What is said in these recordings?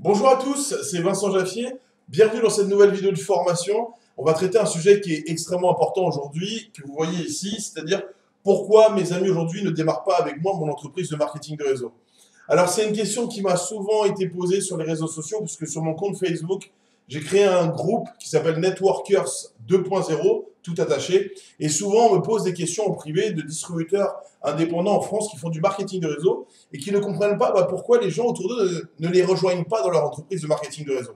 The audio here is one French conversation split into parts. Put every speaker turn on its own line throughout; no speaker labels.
Bonjour à tous, c'est Vincent Jaffier. Bienvenue dans cette nouvelle vidéo de formation. On va traiter un sujet qui est extrêmement important aujourd'hui, que vous voyez ici, c'est-à-dire pourquoi mes amis aujourd'hui ne démarrent pas avec moi mon entreprise de marketing de réseau. Alors c'est une question qui m'a souvent été posée sur les réseaux sociaux, puisque sur mon compte Facebook, j'ai créé un groupe qui s'appelle Networkers 2.0, tout attaché, et souvent on me pose des questions en privé de distributeurs indépendants en France qui font du marketing de réseau et qui ne comprennent pas pourquoi les gens autour d'eux ne les rejoignent pas dans leur entreprise de marketing de réseau.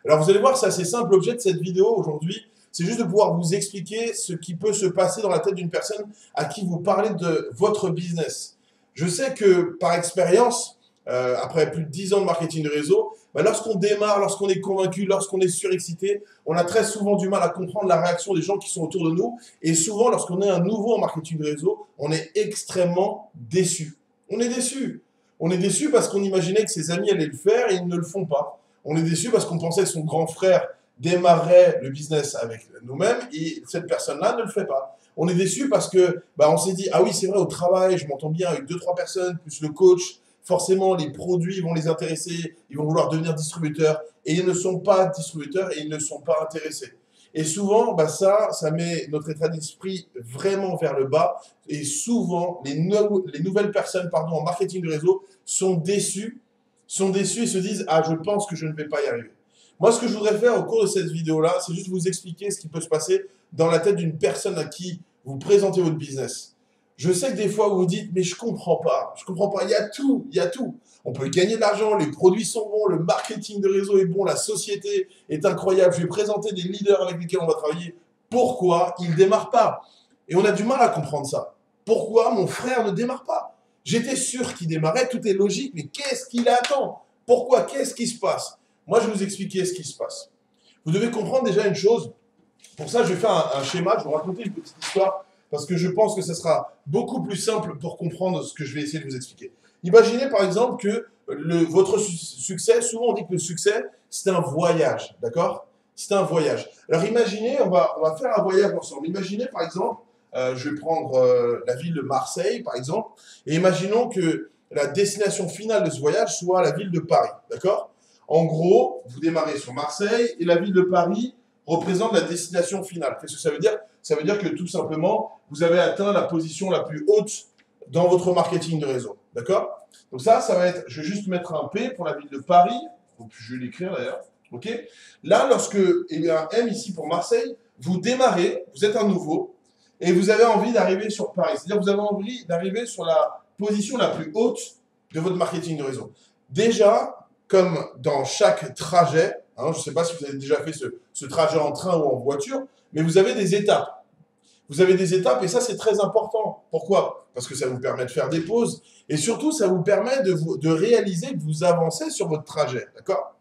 Alors vous allez voir, c'est assez simple, l'objet de cette vidéo aujourd'hui, c'est juste de pouvoir vous expliquer ce qui peut se passer dans la tête d'une personne à qui vous parlez de votre business. Je sais que par expérience, après plus de 10 ans de marketing de réseau, lorsqu'on démarre, lorsqu'on est convaincu, lorsqu'on est surexcité, on a très souvent du mal à comprendre la réaction des gens qui sont autour de nous. Et souvent, lorsqu'on est un nouveau en marketing de réseau, on est extrêmement déçu. On est déçu. On est déçu parce qu'on imaginait que ses amis allaient le faire et ils ne le font pas. On est déçu parce qu'on pensait que son grand frère démarrait le business avec nous-mêmes et cette personne-là ne le fait pas. On est déçu parce que on s'est dit, ah oui, c'est vrai, au travail, je m'entends bien avec 2-3 personnes, plus le coach. Forcément, les produits vont les intéresser, ils vont vouloir devenir distributeurs, et ils ne sont pas distributeurs et ils ne sont pas intéressés. Et souvent, ça met notre état d'esprit vraiment vers le bas, et souvent, les nouvelles personnes en marketing de réseau sont déçues et se disent « Ah, je pense que je ne vais pas y arriver ». Moi, ce que je voudrais faire au cours de cette vidéo-là, c'est juste vous expliquer ce qui peut se passer dans la tête d'une personne à qui vous présentez votre business. Je sais que des fois, vous vous dites, mais je comprends pas, il y a tout, il y a tout. On peut gagner de l'argent, les produits sont bons, le marketing de réseau est bon, la société est incroyable, je vais présenter des leaders avec lesquels on va travailler. Pourquoi ils ne démarrent pas? Et on a du mal à comprendre ça. Pourquoi mon frère ne démarre pas? J'étais sûr qu'il démarrait, tout est logique, mais qu'est-ce qu'il attend? Pourquoi? Qu'est-ce qui se passe? Moi, je vais vous expliquer ce qui se passe. Vous devez comprendre déjà une chose. Pour ça, je vais faire un schéma, je vais vous raconter une petite histoire parce que je pense que ce sera beaucoup plus simple pour comprendre ce que je vais essayer de vous expliquer. Imaginez par exemple que votre succès, souvent on dit que le succès, c'est un voyage, d'accord? C'est un voyage. Alors imaginez, on va faire un voyage ensemble. Imaginez par exemple, je vais prendre la ville de Marseille par exemple, et imaginons que la destination finale de ce voyage soit la ville de Paris, d'accord? En gros, vous démarrez sur Marseille et la ville de Paris représente la destination finale. Qu'est-ce que ça veut dire? Ça veut dire que tout simplement, vous avez atteint la position la plus haute dans votre marketing de réseau. D'accord? Donc ça va être, je vais juste mettre un P pour la ville de Paris. Donc je vais l'écrire d'ailleurs. Ok? Là, lorsque il y a un M ici pour Marseille, vous démarrez, vous êtes un nouveau, et vous avez envie d'arriver sur Paris. C'est-à-dire que vous avez envie d'arriver sur la position la plus haute de votre marketing de réseau. Déjà, comme dans chaque trajet, je ne sais pas si vous avez déjà fait ce trajet en train ou en voiture, mais vous avez des étapes. Vous avez des étapes et ça, c'est très important. Pourquoi? Parce que ça vous permet de faire des pauses et surtout, ça vous permet de réaliser que vous avancez sur votre trajet. D'accord?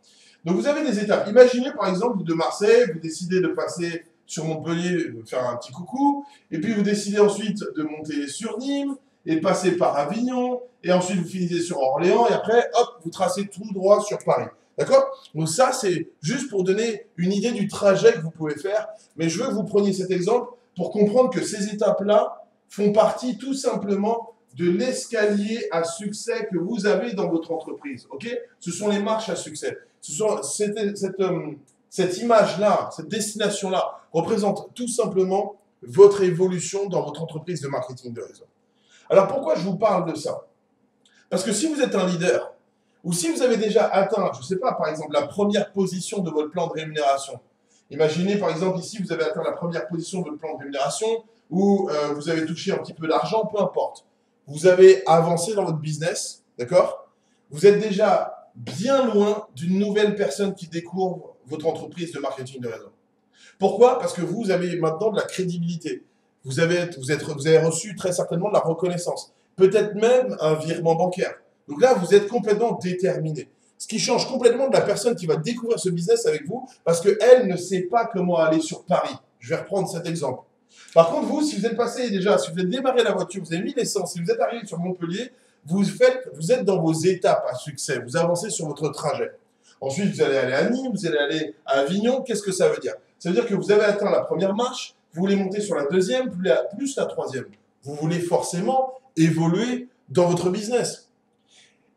Donc, vous avez des étapes. Imaginez, par exemple, de Marseille, vous décidez de passer sur Montpellier, de faire un petit coucou, et puis vous décidez ensuite de monter sur Nîmes et de passer par Avignon, et ensuite vous finissez sur Orléans, et après, hop, vous tracez tout droit sur Paris. D'accord? Donc ça, c'est juste pour donner une idée du trajet que vous pouvez faire. Mais je veux que vous preniez cet exemple pour comprendre que ces étapes-là font partie tout simplement de l'escalier à succès que vous avez dans votre entreprise. Ok? Ce sont les marches à succès. Cette image-là, cette destination-là représente tout simplement votre évolution dans votre entreprise de marketing de réseau. Alors pourquoi je vous parle de ça? Parce que si vous êtes un leader, ou si vous avez déjà atteint, je ne sais pas, par exemple, la première position de votre plan de rémunération. Imaginez, par exemple, ici, vous avez atteint la première position de votre plan de rémunération, ou vous avez touché un petit peu d'argent, peu importe. Vous avez avancé dans votre business, d'accord? Vous êtes déjà bien loin d'une nouvelle personne qui découvre votre entreprise de marketing de réseau. Pourquoi? Parce que vous avez maintenant de la crédibilité. Vous avez reçu très certainement de la reconnaissance. Peut-être même un virement bancaire. Donc là, vous êtes complètement déterminé. Ce qui change complètement de la personne qui va découvrir ce business avec vous parce qu'elle ne sait pas comment aller sur Paris. Je vais reprendre cet exemple. Par contre, vous, si vous êtes passé déjà, si vous avez démarré la voiture, vous avez mis l'essence, si vous êtes arrivé sur Montpellier, vous êtes dans vos étapes à succès. Vous avancez sur votre trajet. Ensuite, vous allez aller à Nîmes, vous allez aller à Avignon. Qu'est-ce que ça veut dire? Ça veut dire que vous avez atteint la première marche, vous voulez monter sur la deuxième, plus la troisième. Vous voulez forcément évoluer dans votre business.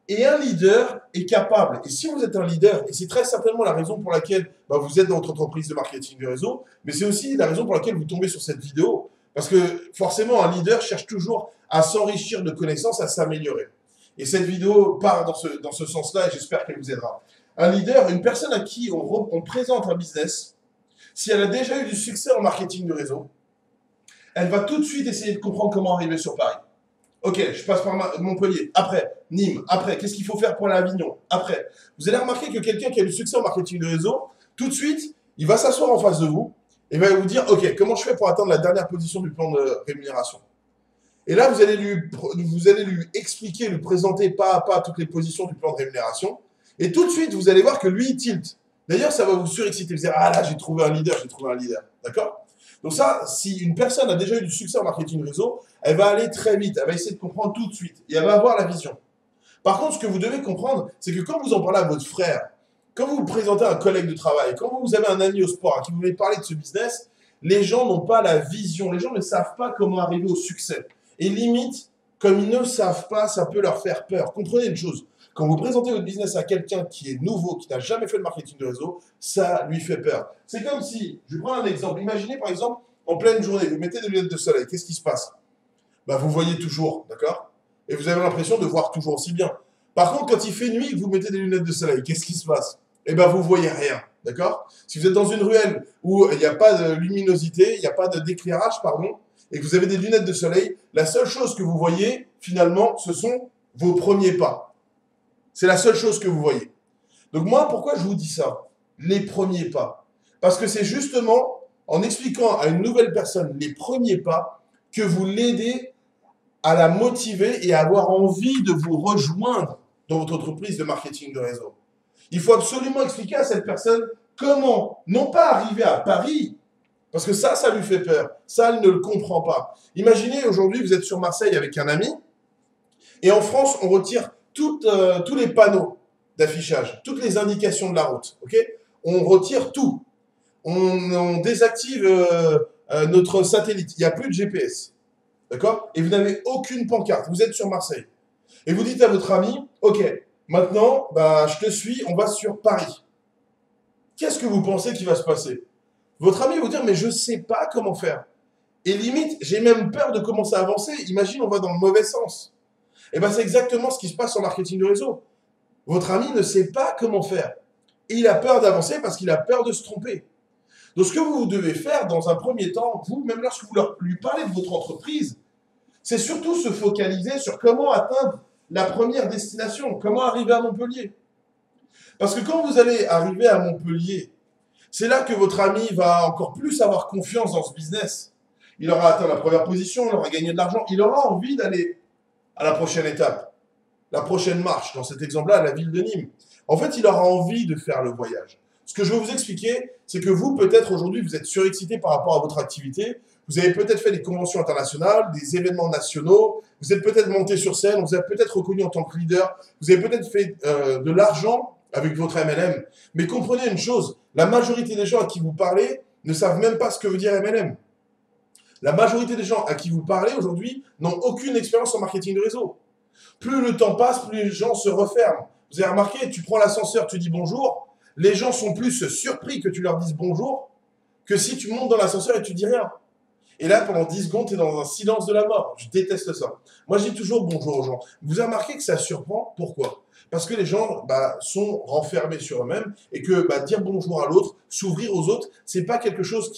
Et un leader est capable, et si vous êtes un leader, et c'est très certainement la raison pour laquelle vous êtes dans votre entreprise de marketing de réseau, mais c'est aussi la raison pour laquelle vous tombez sur cette vidéo, parce que forcément un leader cherche toujours à s'enrichir de connaissances, à s'améliorer. Et cette vidéo part dans ce sens-là, et j'espère qu'elle vous aidera. Un leader, une personne à qui on présente un business, si elle a déjà eu du succès en marketing de réseau, elle va tout de suite essayer de comprendre comment arriver sur Paris. Ok, je passe par Montpellier. Après, Nîmes. Après, qu'est-ce qu'il faut faire pour aller à Avignon? Après, vous allez remarquer que quelqu'un qui a du succès en marketing de réseau, tout de suite, il va s'asseoir en face de vous et va vous dire, ok, comment je fais pour atteindre la dernière position du plan de rémunération? Et là, vous allez lui expliquer, lui présenter pas à pas toutes les positions du plan de rémunération. Et tout de suite, vous allez voir que lui, il tilt. D'ailleurs, ça va vous surexciter. Vous allez dire, ah là, j'ai trouvé un leader, j'ai trouvé un leader. D'accord? Donc ça, si une personne a déjà eu du succès en marketing réseau, elle va aller très vite, elle va essayer de comprendre tout de suite et elle va avoir la vision. Par contre, ce que vous devez comprendre, c'est que quand vous en parlez à votre frère, quand vous présentez à un collègue de travail, quand vous avez un ami au sport à qui vous voulez parler de ce business, les gens n'ont pas la vision, les gens ne savent pas comment arriver au succès. Et limite, comme ils ne le savent pas, ça peut leur faire peur. Comprenez une chose, quand vous présentez votre business à quelqu'un qui est nouveau, qui n'a jamais fait de marketing de réseau, ça lui fait peur. C'est comme si, je prends un exemple, imaginez par exemple, en pleine journée, vous mettez des lunettes de soleil, qu'est-ce qui se passe? Vous voyez toujours, d'accord? Et vous avez l'impression de voir toujours aussi bien. Par contre, quand il fait nuit et que vous mettez des lunettes de soleil, qu'est-ce qui se passe? Vous voyez rien, d'accord? Si vous êtes dans une ruelle où il n'y a pas de luminosité, il n'y a pas d'éclairage, pardon, et que vous avez des lunettes de soleil, la seule chose que vous voyez, finalement, ce sont vos premiers pas. C'est la seule chose que vous voyez. Donc moi, pourquoi je vous dis ça? Les premiers pas. Parce que c'est justement en expliquant à une nouvelle personne les premiers pas que vous l'aidez à la motiver et à avoir envie de vous rejoindre dans votre entreprise de marketing de réseau. Il faut absolument expliquer à cette personne comment, non pas arriver à Paris, parce que ça lui fait peur. Ça, elle ne le comprend pas. Imaginez, aujourd'hui, vous êtes sur Marseille avec un ami, et en France, on retire tous les panneaux d'affichage, toutes les indications de la route. Okay, on retire tout. On désactive notre satellite. Il n'y a plus de GPS. D'accord? Et vous n'avez aucune pancarte. Vous êtes sur Marseille. Et vous dites à votre ami, ok, maintenant, je te suis, on va sur Paris. Qu'est-ce que vous pensez qui va se passer? Votre ami va vous dire, mais je ne sais pas comment faire. Et limite, j'ai même peur de commencer à avancer. Imagine, on va dans le mauvais sens. Et c'est exactement ce qui se passe en marketing de réseau. Votre ami ne sait pas comment faire. Et il a peur d'avancer parce qu'il a peur de se tromper. Donc, ce que vous devez faire dans un premier temps, vous, même lorsque vous lui parlez de votre entreprise, c'est surtout se focaliser sur comment atteindre la première destination, comment arriver à Montpellier. Parce que quand vous allez arriver à Montpellier, c'est là que votre ami va encore plus avoir confiance dans ce business. Il aura atteint la première position, il aura gagné de l'argent, il aura envie d'aller à la prochaine étape, la prochaine marche, dans cet exemple-là, la ville de Nîmes. En fait, il aura envie de faire le voyage. Ce que je vais vous expliquer, c'est que vous, peut-être aujourd'hui, vous êtes surexcité par rapport à votre activité. Vous avez peut-être fait des conventions internationales, des événements nationaux. Vous êtes peut-être monté sur scène, vous êtes peut-être reconnu en tant que leader. Vous avez peut-être fait de l'argent avec votre MLM. Mais comprenez une chose, la majorité des gens à qui vous parlez ne savent même pas ce que veut dire MLM. La majorité des gens à qui vous parlez aujourd'hui n'ont aucune expérience en marketing de réseau. Plus le temps passe, plus les gens se referment. Vous avez remarqué, tu prends l'ascenseur, tu dis bonjour, les gens sont plus surpris que tu leur dises bonjour que si tu montes dans l'ascenseur et tu dis rien. Et là, pendant 10 secondes, tu es dans un silence de la mort. Je déteste ça. Moi, je dis toujours bonjour aux gens. Vous avez remarqué que ça surprend? Pourquoi? Parce que les gens sont renfermés sur eux-mêmes et que dire bonjour à l'autre, s'ouvrir aux autres, c'est pas quelque chose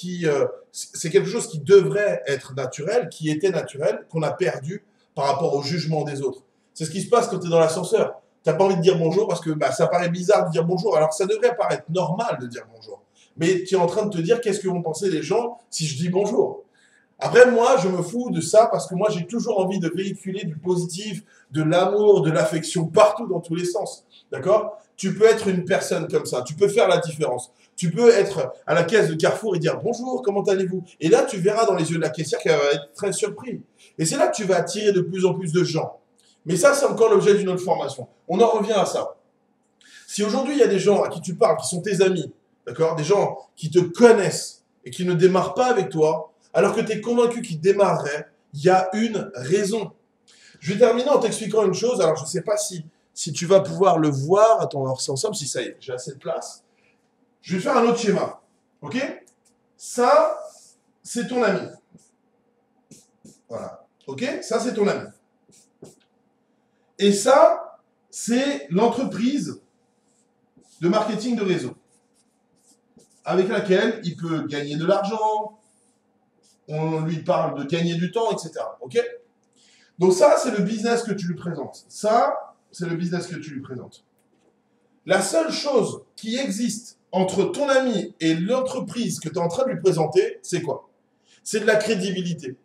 c'est quelque chose qui devrait être naturel, qui était naturel, qu'on a perdu par rapport au jugement des autres. C'est ce qui se passe quand tu es dans l'ascenseur. Tu n'as pas envie de dire bonjour parce que ça paraît bizarre de dire bonjour, alors que ça devrait paraître normal de dire bonjour. Mais tu es en train de te dire qu'est-ce que vont penser les gens si je dis bonjour. Après, moi, je me fous de ça parce que moi, j'ai toujours envie de véhiculer du positif, de l'amour, de l'affection partout dans tous les sens. D'accord? Tu peux être une personne comme ça. Tu peux faire la différence. Tu peux être à la caisse de Carrefour et dire bonjour, comment allez-vous? Et là, tu verras dans les yeux de la caissière qu'elle va être très surprise. Et c'est là que tu vas attirer de plus en plus de gens. Mais ça, c'est encore l'objet d'une autre formation. On en revient à ça. Si aujourd'hui, il y a des gens à qui tu parles, qui sont tes amis, d'accord? Des gens qui te connaissent et qui ne démarrent pas avec toi, alors que tu es convaincu qu'ils démarreraient, il y a une raison. Je vais terminer en t'expliquant une chose. Alors, je ne sais pas si si tu vas pouvoir le voir, attends, on va voir ça ensemble, si ça y est, j'ai assez de place. Je vais faire un autre schéma, ok? Ça, c'est ton ami. Voilà, ok? Ça, c'est ton ami. Et ça, c'est l'entreprise de marketing de réseau avec laquelle il peut gagner de l'argent, on lui parle de gagner du temps, etc. Ok? Donc ça, c'est le business que tu lui présentes. Ça, c'est le business que tu lui présentes. La seule chose qui existe entre ton ami et l'entreprise que tu es en train de lui présenter, c'est quoi? C'est de la crédibilité.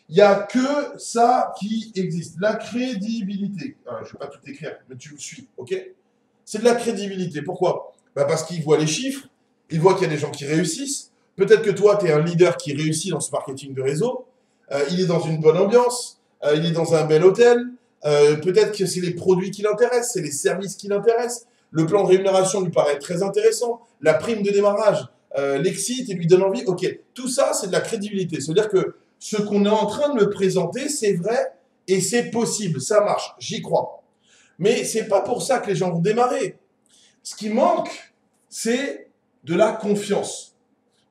Il n'y a que ça qui existe. La crédibilité. Je ne vais pas tout écrire, mais tu me suis, ok? C'est de la crédibilité. Pourquoi? Parce qu'il voit les chiffres, il voit qu'il y a des gens qui réussissent. Peut-être que toi, tu es un leader qui réussit dans ce marketing de réseau. Il est dans une bonne ambiance. Il est dans un bel hôtel. Peut-être que c'est les produits qui l'intéressent, c'est les services qui l'intéressent. Le plan de rémunération lui paraît très intéressant. La prime de démarrage l'excite et lui donne envie. Ok, tout ça, c'est de la crédibilité. C'est-à-dire que ce qu'on est en train de me présenter, c'est vrai et c'est possible. Ça marche, j'y crois. Mais c'est pas pour ça que les gens vont démarrer. Ce qui manque, c'est de la confiance.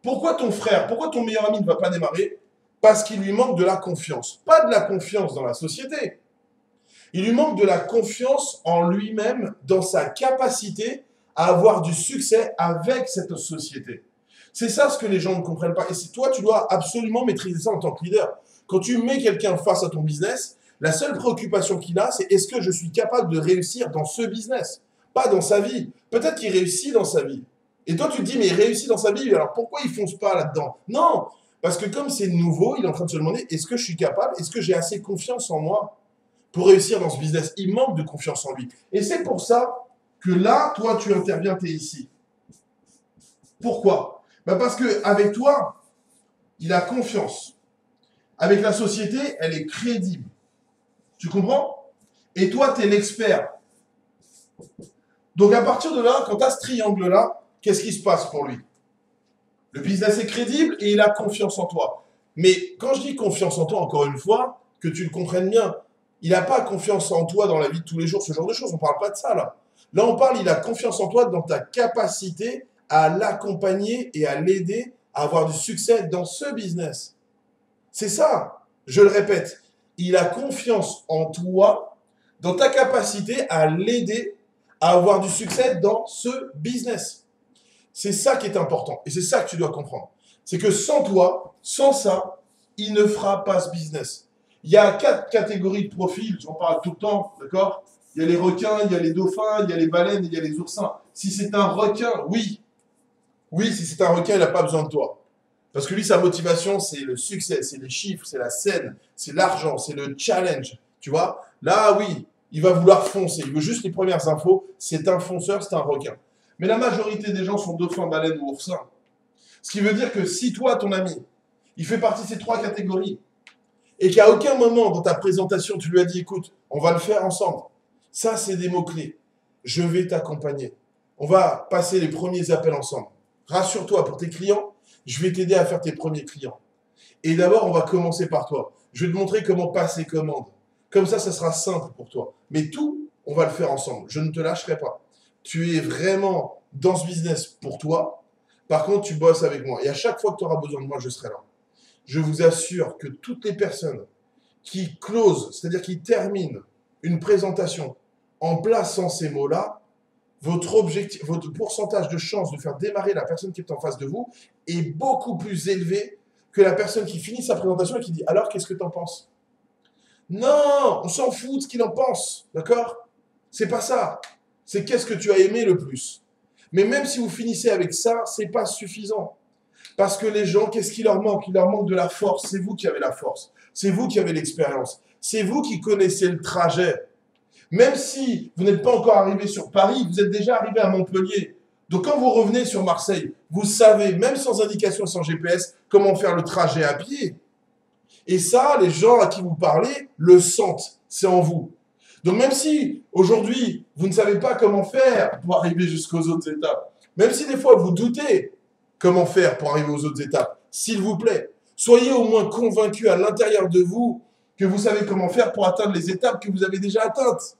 Pourquoi ton frère, pourquoi ton meilleur ami ne va pas démarrer? Parce qu'il lui manque de la confiance. Pas de la confiance dans la société. Il lui manque de la confiance en lui-même, dans sa capacité à avoir du succès avec cette société. C'est ça ce que les gens ne comprennent pas. Et c'est toi, tu dois absolument maîtriser ça en tant que leader. Quand tu mets quelqu'un face à ton business, la seule préoccupation qu'il a, c'est est-ce que je suis capable de réussir dans ce business? Pas dans sa vie. Peut-être qu'il réussit dans sa vie. Et toi, tu te dis, mais il réussit dans sa vie, alors pourquoi il ne fonce pas là-dedans? Non, parce que comme c'est nouveau, il est en train de se demander, est-ce que je suis capable? Est-ce que j'ai assez confiance en moi pour réussir dans ce business? Il manque de confiance en lui. Et c'est pour ça que là, toi, tu interviens, tu es ici. Pourquoi? Parce qu'avec toi, il a confiance. Avec la société, elle est crédible. Tu comprends? Et toi, tu es l'expert. Donc à partir de là, quand tu as ce triangle-là, qu'est-ce qui se passe pour lui? Le business est crédible et il a confiance en toi. Mais quand je dis confiance en toi, encore une fois, que tu le comprennes bien, il n'a pas confiance en toi dans la vie de tous les jours, ce genre de choses. On ne parle pas de ça là. Là, on parle, il a confiance en toi dans ta capacité à l'accompagner et à l'aider à avoir du succès dans ce business. C'est ça, je le répète. Il a confiance en toi dans ta capacité à l'aider à avoir du succès dans ce business. C'est ça qui est important. Et c'est ça que tu dois comprendre. C'est que sans toi, sans ça, il ne fera pas ce business. Il y a 4 catégories de profils, j'en parle tout le temps, d'accord? Il y a les requins, il y a les dauphins, il y a les baleines, il y a les oursins. Si c'est un requin, oui. Oui, si c'est un requin, il n'a pas besoin de toi. Parce que lui, sa motivation, c'est le succès, c'est les chiffres, c'est la scène, c'est l'argent, c'est le challenge. Tu vois? Là, oui, il va vouloir foncer. Il veut juste les premières infos. C'est un fonceur, c'est un requin. Mais la majorité des gens sont dauphins, baleines ou oursins. Ce qui veut dire que si toi, ton ami, il fait partie de ces 3 catégories, et qu'à aucun moment dans ta présentation, tu lui as dit, écoute, on va le faire ensemble. Ça, c'est des mots-clés. Je vais t'accompagner. On va passer les premiers appels ensemble. Rassure-toi, pour tes clients, je vais t'aider à faire tes premiers clients. Et d'abord, on va commencer par toi. Je vais te montrer comment passer commande. Comme ça sera simple pour toi. Mais tout, on va le faire ensemble. Je ne te lâcherai pas. Tu es vraiment dans ce business pour toi. Par contre, tu bosses avec moi. Et à chaque fois que tu auras besoin de moi, je serai là. Je vous assure que toutes les personnes qui closent, c'est-à-dire qui terminent une présentation en plaçant ces mots-là, votre pourcentage de chance de faire démarrer la personne qui est en face de vous est beaucoup plus élevé que la personne qui finit sa présentation et qui dit « Alors, qu'est-ce que tu en penses ?» Non, on s'en fout de ce qu'il en pense, d'accord? C'est pas ça. C'est qu'est-ce que tu as aimé le plus. Mais même si vous finissez avec ça, c'est pas suffisant. Parce que les gens, qu'est-ce qu'il leur manque? Il leur manque de la force. C'est vous qui avez la force. C'est vous qui avez l'expérience. C'est vous qui connaissez le trajet. Même si vous n'êtes pas encore arrivé sur Paris, vous êtes déjà arrivé à Montpellier. Donc quand vous revenez sur Marseille, vous savez, même sans indication, sans GPS, comment faire le trajet à pied. Et ça, les gens à qui vous parlez le sentent. C'est en vous. Donc même si aujourd'hui, vous ne savez pas comment faire pour arriver jusqu'aux autres étapes, même si des fois vous doutez comment faire pour arriver aux autres étapes, s'il vous plaît, soyez au moins convaincus à l'intérieur de vous que vous savez comment faire pour atteindre les étapes que vous avez déjà atteintes.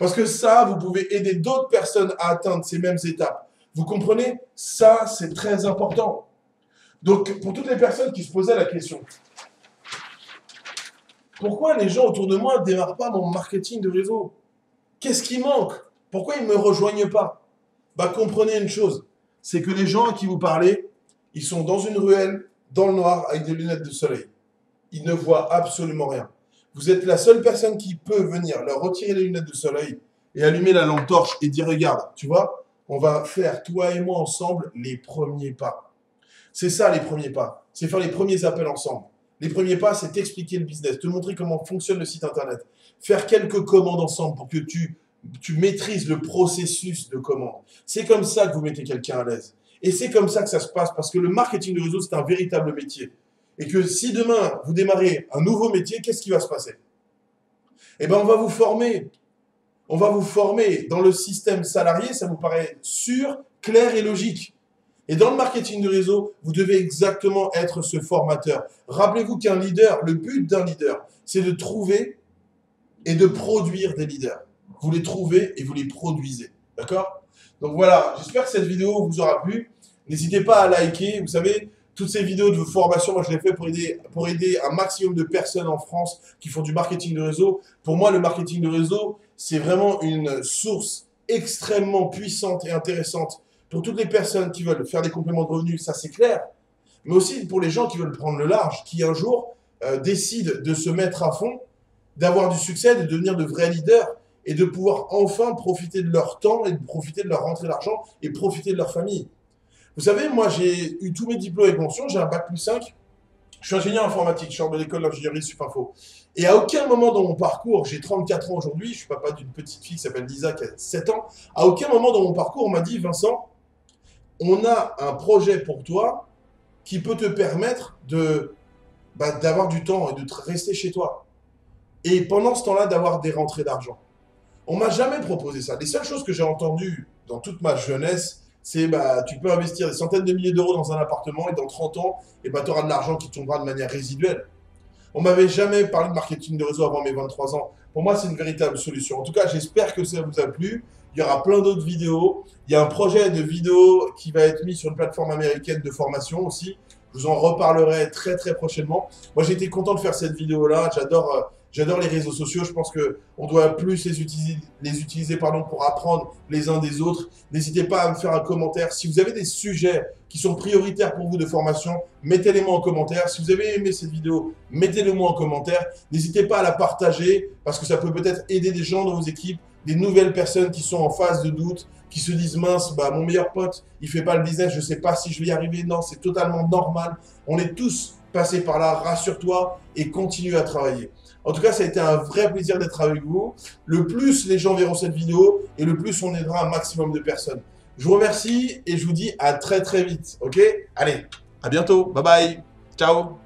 Parce que ça, vous pouvez aider d'autres personnes à atteindre ces mêmes étapes. Vous comprenez? Ça, c'est très important. Donc, pour toutes les personnes qui se posaient la question, pourquoi les gens autour de moi ne démarrent pas mon marketing de réseau? Qu'est-ce qui manque? Pourquoi ils ne me rejoignent pas? Bah, comprenez une chose, c'est que les gens à qui vous parlez, ils sont dans une ruelle, dans le noir, avec des lunettes de soleil. Ils ne voient absolument rien. Vous êtes la seule personne qui peut venir leur retirer les lunettes de soleil et allumer la lampe torche et dire, regarde, tu vois, on va faire, toi et moi ensemble, les premiers pas. C'est ça, les premiers pas. C'est faire les premiers appels ensemble. Les premiers pas, c'est t'expliquer le business, te montrer comment fonctionne le site internet, faire quelques commandes ensemble pour que tu maîtrises le processus de commande. C'est comme ça que vous mettez quelqu'un à l'aise. Et c'est comme ça que ça se passe, parce que le marketing de réseau, c'est un véritable métier. Et que si demain, vous démarrez un nouveau métier, qu'est-ce qui va se passer? Eh bien, on va vous former. On va vous former dans le système salarié, ça vous paraît sûr, clair et logique. Et dans le marketing de réseau, vous devez exactement être ce formateur. Rappelez-vous qu'un leader, le but d'un leader, c'est de trouver et de produire des leaders. Vous les trouvez et vous les produisez. D'accord? Donc voilà, j'espère que cette vidéo vous aura plu. N'hésitez pas à liker. Vous savez, toutes ces vidéos de formation, moi je les fais pour aider un maximum de personnes en France qui font du marketing de réseau. Pour moi, le marketing de réseau, c'est vraiment une source extrêmement puissante et intéressante pour toutes les personnes qui veulent faire des compléments de revenus, ça c'est clair. Mais aussi pour les gens qui veulent prendre le large, qui un jour décident de se mettre à fond, d'avoir du succès, de devenir de vrais leaders et de pouvoir enfin profiter de leur temps et de profiter de leur rentrée d'argent et profiter de leur famille. Vous savez, moi j'ai eu tous mes diplômes avec mention, j'ai un bac+5, je suis ingénieur informatique, je sors de l'école d'ingénierie Supinfo. Et à aucun moment dans mon parcours, j'ai 34 ans aujourd'hui, je suis papa d'une petite fille qui s'appelle Lisa qui a 7 ans, à aucun moment dans mon parcours on m'a dit, Vincent, on a un projet pour toi qui peut te permettre d'avoir du temps et de rester chez toi. Et pendant ce temps-là, d'avoir des rentrées d'argent. On ne m'a jamais proposé ça. Les seules choses que j'ai entendues dans toute ma jeunesse, c'est tu peux investir des centaines de milliers d'euros dans un appartement et dans 30 ans, tu auras de l'argent qui tombera de manière résiduelle. On m'avait jamais parlé de marketing de réseau avant mes 23 ans. Pour moi, c'est une véritable solution. En tout cas, j'espère que ça vous a plu. Il y aura plein d'autres vidéos. Il y a un projet de vidéo qui va être mis sur une plateforme américaine de formation aussi. Je vous en reparlerai très très prochainement. Moi, j'ai été content de faire cette vidéo-là. J'adore les réseaux sociaux. Je pense qu'on doit plus les utiliser pour apprendre les uns des autres. N'hésitez pas à me faire un commentaire. Si vous avez des sujets qui sont prioritaires pour vous de formation, mettez-les-moi en commentaire. Si vous avez aimé cette vidéo, mettez-le-moi en commentaire. N'hésitez pas à la partager parce que ça peut peut-être aider des gens dans vos équipes, des nouvelles personnes qui sont en phase de doute, qui se disent mince, mon meilleur pote, il fait pas le business, je ne sais pas si je vais y arriver. Non, c'est totalement normal. On est tous passés par là. Rassure-toi et continue à travailler. En tout cas, ça a été un vrai plaisir d'être avec vous. Le plus les gens verront cette vidéo et le plus on aidera un maximum de personnes. Je vous remercie et je vous dis à très très vite. Ok? Allez, à bientôt. Bye bye. Ciao.